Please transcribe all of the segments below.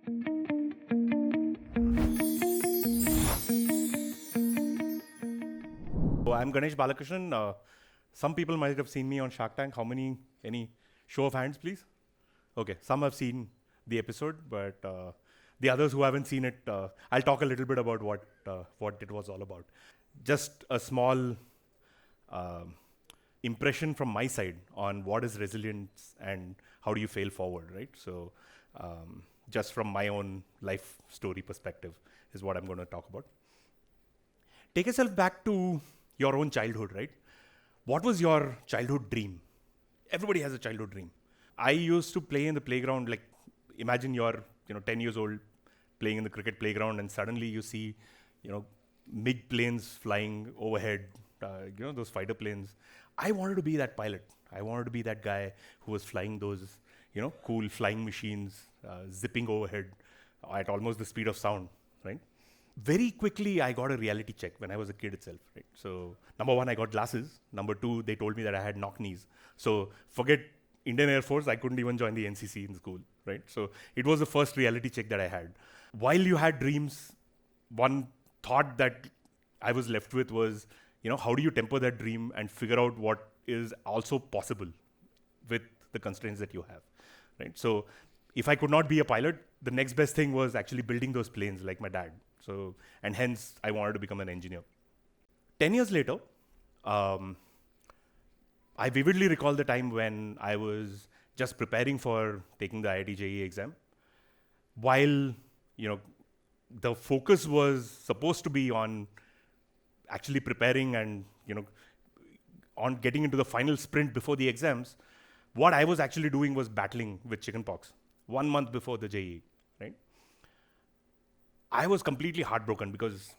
So I'm Ganesh Balakrishnan. Some people might have seen me on Shark Tank. How many? Any show of hands, please? Okay, some have seen the episode, but the others who haven't seen it, I'll talk a little bit about what it was all about. Just a small impression from my side on what is resilience and how do you fail forward, right? So just from my own life story perspective is what I'm going to talk about. Take yourself back to your own childhood, right? What was your childhood dream? Everybody has a childhood dream. I used to play in the playground, like imagine you're 10 years old playing in the cricket playground and suddenly you see, MiG planes flying overhead, those fighter planes. I wanted to be that pilot. I wanted to be that guy who was flying those, cool flying machines, zipping overhead at almost the speed of sound, right? Very quickly, I got a reality check when I was a kid itself, right? So, number one, I got glasses. Number two, they told me that I had knock knees. So, forget Indian Air Force, I couldn't even join the NCC in school, right? So, it was the first reality check that I had. While you had dreams, one thought that I was left with was, how do you temper that dream and figure out what is also possible with the constraints that you have, right? So, if I could not be a pilot, the next best thing was actually building those planes like my dad. So, and hence I wanted to become an engineer. 10 years later, I vividly recall the time when I was just preparing for taking the IIT JEE exam. While, the focus was supposed to be on actually preparing and, on getting into the final sprint before the exams, what I was actually doing was battling with chickenpox 1 month before the JEE, right? I was completely heartbroken because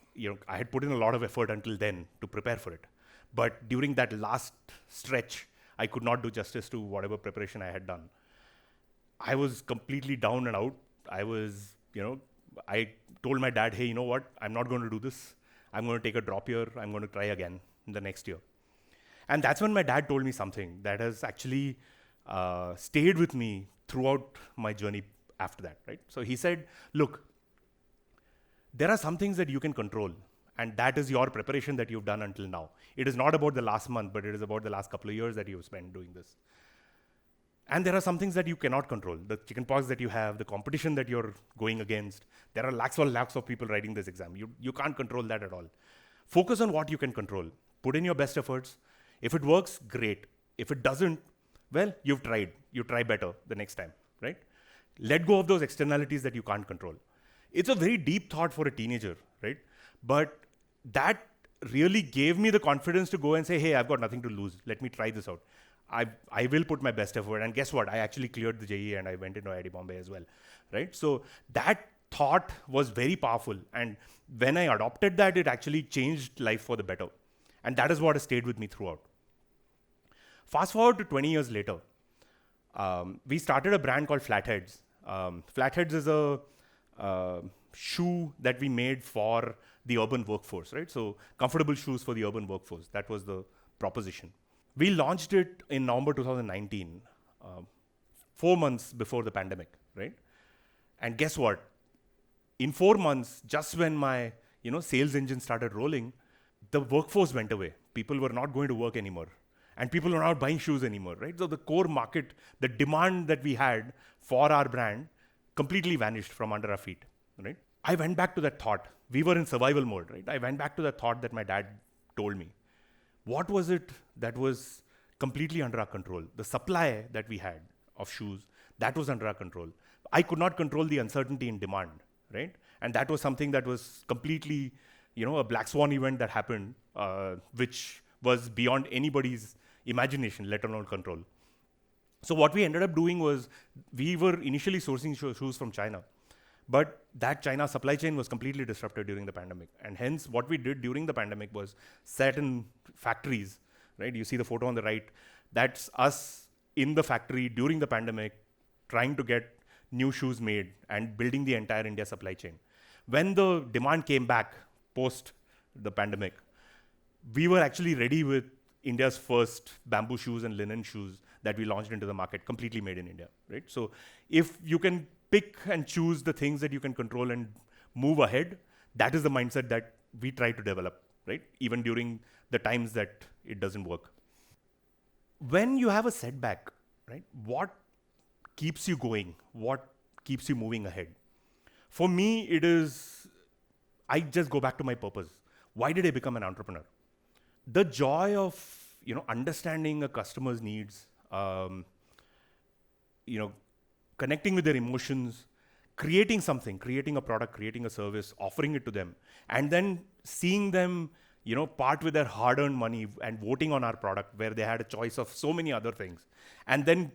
I had put in a lot of effort until then to prepare for it. But during that last stretch, I could not do justice to whatever preparation I had done. I was completely down and out. I was, I told my dad, hey, you know what? I'm not going to do this. I'm going to take a drop year. I'm going to try again in the next year. And that's when my dad told me something that has actually stayed with me throughout my journey after that, right? So he said, look, there are some things that you can control, and that is your preparation that you've done until now. It is not about the last month, but it is about the last couple of years that you've spent doing this. And there are some things that you cannot control. The chickenpox that you have, the competition that you're going against. There are lakhs of people writing this exam. You can't control that at all. Focus on what you can control. Put in your best efforts. If it works, great. If it doesn't, well, you've tried. You try better the next time, right? Let go of those externalities that you can't control. It's a very deep thought for a teenager, right? But that really gave me the confidence to go and say, hey, I've got nothing to lose. Let me try this out. I will put my best effort. And guess what? I actually cleared the JEE and I went into IIT Bombay as well, right? So that thought was very powerful. And when I adopted that, it actually changed life for the better. And that is what has stayed with me throughout. Fast forward to 20 years later, we started a brand called Flatheads. Flatheads is a shoe that we made for the urban workforce, right? So comfortable shoes for the urban workforce. That was the proposition. We launched it in November 2019, 4 months before the pandemic, right? And guess what? In 4 months, just when my sales engine started rolling, the workforce went away. People were not going to work anymore. And people were not buying shoes anymore, right? So the core market, the demand that we had for our brand completely vanished from under our feet, right? I went back to that thought. We were in survival mode, right? I went back to that thought that my dad told me. What was it that was completely under our control? The supply that we had of shoes, that was under our control. I could not control the uncertainty in demand, right? And that was something that was completely, a black swan event that happened, which was beyond anybody's imagination, let alone control. So what we ended up doing was we were initially sourcing shoes from China, but that China supply chain was completely disrupted during the pandemic. And hence what we did during the pandemic was set in factories, right? You see the photo on the right. That's us in the factory during the pandemic, trying to get new shoes made and building the entire India supply chain. When the demand came back post the pandemic, we were actually ready with India's first bamboo shoes and linen shoes that we launched into the market, completely made in India, right? So if you can pick and choose the things that you can control and move ahead. That is the mindset that we try to develop, right? Even during the times that it doesn't work. When you have a setback, right, what keeps you going? What keeps you moving ahead? For me, it is, I just go back to my purpose. Why did I become an entrepreneur? The joy of, understanding a customer's needs, connecting with their emotions, creating something, creating a product, creating a service, offering it to them, and then seeing them, part with their hard-earned money and voting on our product where they had a choice of so many other things. And then,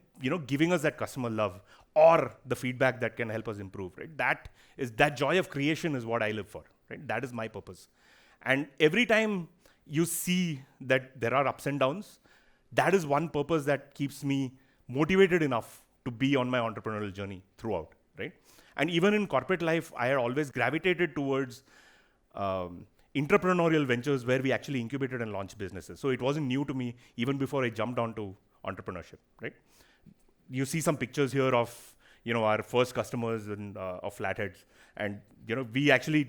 giving us that customer love or the feedback that can help us improve, right? That joy of creation is what I live for, right? That is my purpose. And every time you see that there are ups and downs, that is one purpose that keeps me motivated enough to be on my entrepreneurial journey throughout, right? And even in corporate life, I had always gravitated towards entrepreneurial ventures where we actually incubated and launched businesses. So it wasn't new to me even before I jumped onto entrepreneurship, right? You see some pictures here of, our first customers of Flatheads. And, we actually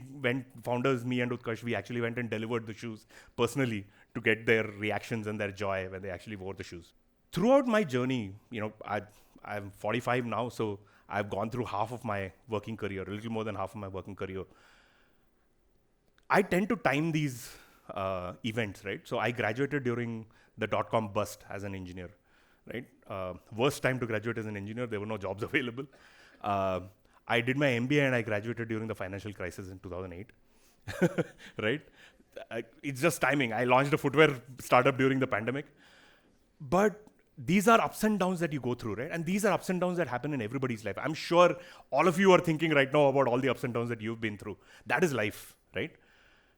founders, me and Utkarsh, we actually went and delivered the shoes personally to get their reactions and their joy when they actually wore the shoes. Throughout my journey, I'm 45 now, so I've gone through half of my working career, a little more than half of my working career. I tend to time these events, right? So I graduated during the dot-com bust as an engineer, right? Worst time to graduate as an engineer, there were no jobs available. I did my MBA and I graduated during the financial crisis in 2008, right? It's just timing. I launched a footwear startup during the pandemic. But these are ups and downs that you go through, right? And these are ups and downs that happen in everybody's life. I'm sure all of you are thinking right now about all the ups and downs that you've been through. That is life, right?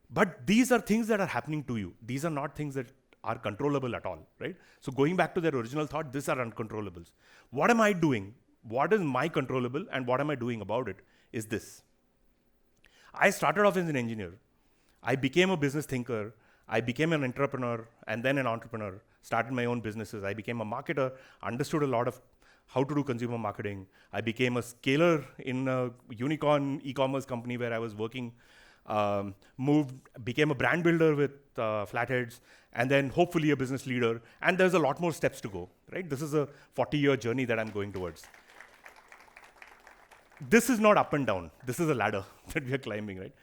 But these are things that are happening to you. These are not things that are controllable at all, right? So going back to their original thought, these are uncontrollables. What am I doing? What is my controllable and what am I doing about it is this. I started off as an engineer. I became a business thinker. I became an entrepreneur and then an entrepreneur, started my own businesses. I became a marketer, understood a lot of how to do consumer marketing. I became a scaler in a unicorn e-commerce company where I was working, became a brand builder with Flatheads, and then hopefully a business leader. And there's a lot more steps to go, right? This is a 40-year journey that I'm going towards. This is not up and down. This is a ladder that we are climbing, right?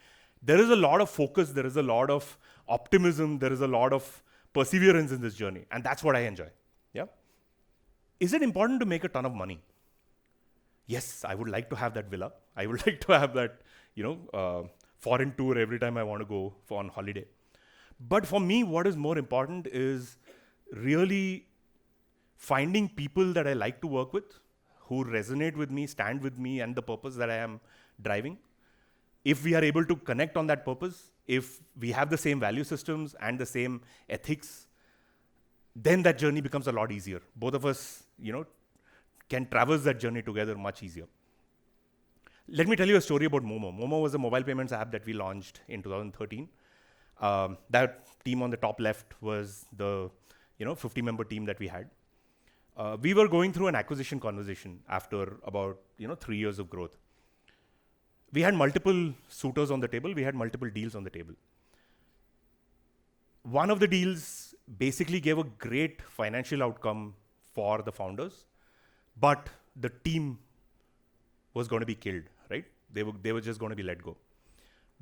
There is a lot of focus. There is a lot of optimism. There is a lot of perseverance in this journey. And that's what I enjoy. Yeah. Is it important to make a ton of money? Yes, I would like to have that villa. I would like to have that, foreign tour every time I want to go on holiday. But for me, what is more important is really finding people that I like to work with, who resonate with me, stand with me, and the purpose that I am driving. If we are able to connect on that purpose, if we have the same value systems and the same ethics, then that journey becomes a lot easier. Both of us, can traverse that journey together much easier. Let me tell you a story about Momo. Momo was a mobile payments app that we launched in 2013. That team on the top left was the 50-member team that we had. We were going through an acquisition conversation after about 3 years of growth. We had multiple suitors on the table. We had multiple deals on the table. One of the deals basically gave a great financial outcome for the founders, but the team was going to be killed, right? They were just going to be let go.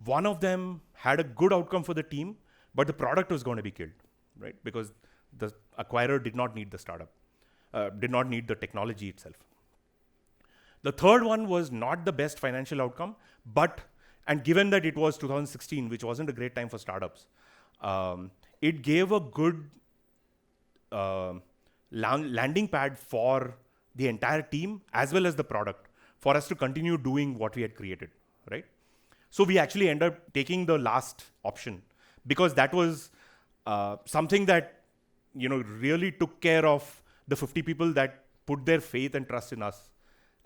One of them had a good outcome for the team, but the product was going to be killed, right? Because the acquirer did not need the startup, did not need the technology itself. The third one was not the best financial outcome, and given that it was 2016, which wasn't a great time for startups, it gave a good landing pad for the entire team as well as the product for us to continue doing what we had created, right? So we actually ended up taking the last option because that was something that really took care of the 50 people that put their faith and trust in us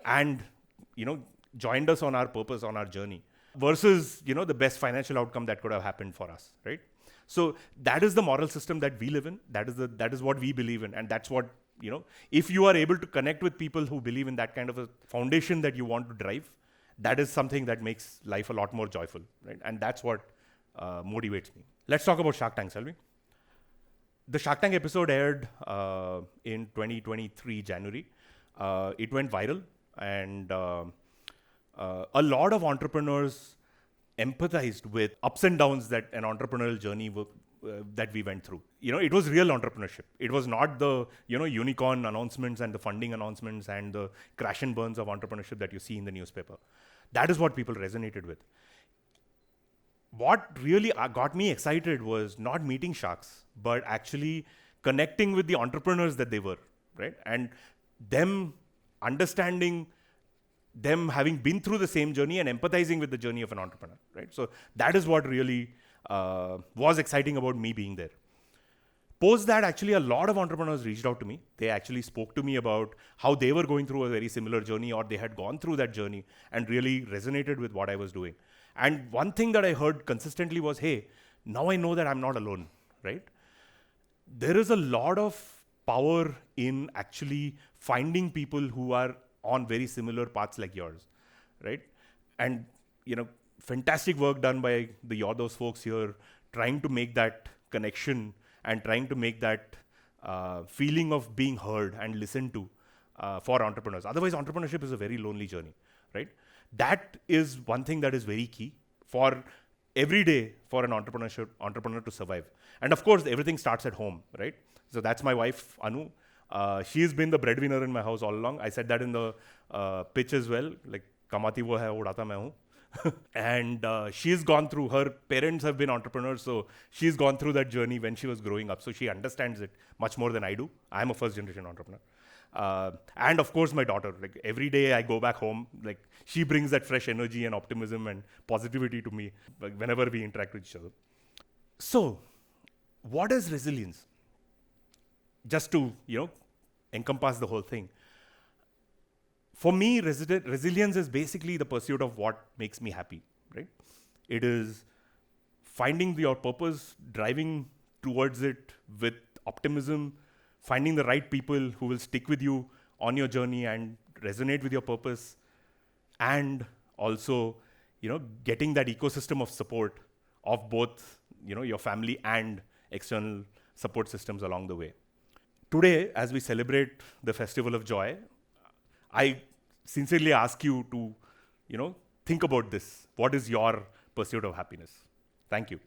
and joined us on our purpose, on our journey, versus the best financial outcome that could have happened for us, right? So that is the moral system that we live in. That is what we believe in, and that's what if you are able to connect with people who believe in that kind of a foundation that you want to drive, that is something that makes life a lot more joyful, right? And that's what motivates me. Let's talk about Shark Tank, shall we? The Shark Tank episode aired in 2023 January. It went viral, and a lot of entrepreneurs empathized with ups and downs that an entrepreneurial journey that we went through. It was real entrepreneurship. It was not the unicorn announcements and the funding announcements and the crash and burns of entrepreneurship that you see in the newspaper. That is what people resonated with. What really got me excited was not meeting sharks, but actually connecting with the entrepreneurs that they were, right? And them understanding, them having been through the same journey and empathizing with the journey of an entrepreneur, right? So that is what really was exciting about me being there. Post that, actually, a lot of entrepreneurs reached out to me. They actually spoke to me about how they were going through a very similar journey, or they had gone through that journey and really resonated with what I was doing. And one thing that I heard consistently was, hey, now I know that I'm not alone, right? There is a lot of power in actually finding people who are on very similar paths like yours, right? And, fantastic work done by the YourDOST folks here, trying to make that connection and trying to make that feeling of being heard and listened to for entrepreneurs. Otherwise, entrepreneurship is a very lonely journey, right? That is one thing that is very key for every day for an entrepreneur to survive. And of course, everything starts at home, right? So that's my wife, Anu. She's been the breadwinner in my house all along. I said that in the pitch as well, like, kamati wo hai, udata main hu. And she's gone through, her parents have been entrepreneurs, so she's gone through that journey when she was growing up. So she understands it much more than I do. I'm a first generation entrepreneur. And of course, my daughter, like, every day I go back home, like, she brings that fresh energy and optimism and positivity to me, like, whenever we interact with each other. So what is resilience? Just to, encompass the whole thing. For me, resilience is basically the pursuit of what makes me happy, right? It is finding your purpose, driving towards it with optimism, finding the right people who will stick with you on your journey and resonate with your purpose, and also, getting that ecosystem of support of both, your family and external support systems along the way. Today, as we celebrate the Festival of Joy, I sincerely ask you to, think about this. What is your pursuit of happiness? Thank you.